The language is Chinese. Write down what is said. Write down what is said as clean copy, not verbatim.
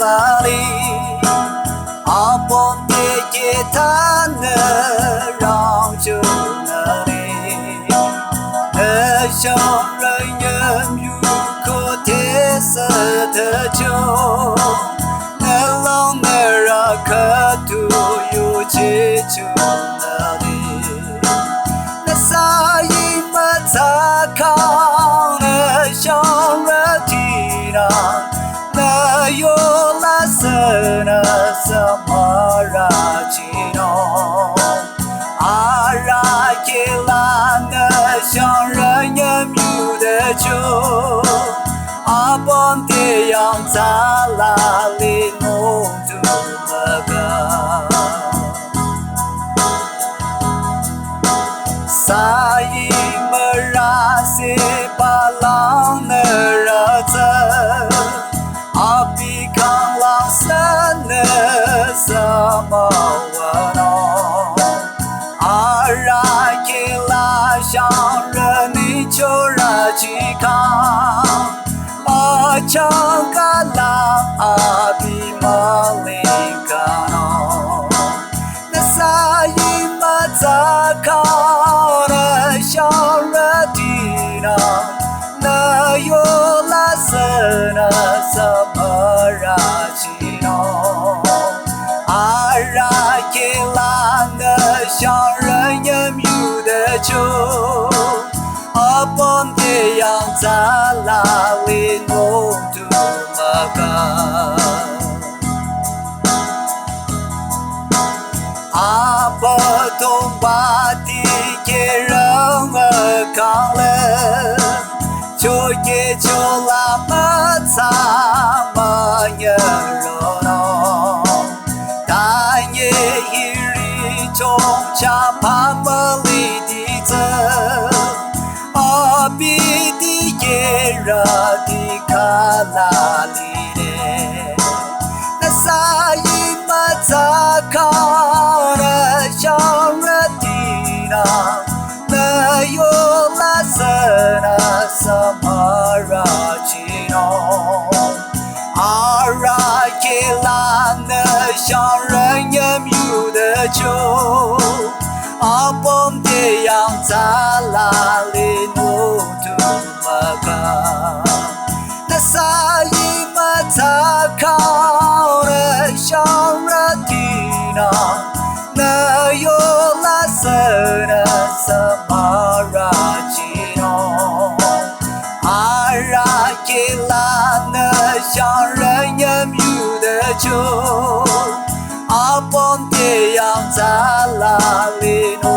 哪里？阿婆爹爷他能让就哪里？那小人言语可铁色的酒，那老那让可都有解救哪里？那啥一么擦靠那小人地上，那有那什那什么热情哦？阿拉给拉那小人也有的酒，阿邦的样咋拉里弄住了个？sa yi mara se palang na ra cha api kang lang sa na sa ma wa no ara ke la xiang ren ni qiu ra ji kang a chang ka la api ma ling ka no na sa yi ma za ka小人地上，那有那什那什么热情哦？阿拉给拉那小人也有的酒，阿邦的样咋拉里弄住那个？阿婆东巴的给人儿扛了，就也就那么差么样热闹，但也一日中家怕么里的走，阿比的也热的卡拉里嘞，那啥一么咋靠那小人地上？那有那什么热情哦？阿拉给拉那小人也有的酒，阿邦的样咋拉里弄住么个？那啥一么咋靠那小人地上？那有那什么热情哦？阿拉给拉那小人也有的酒，阿邦的样咋拉里弄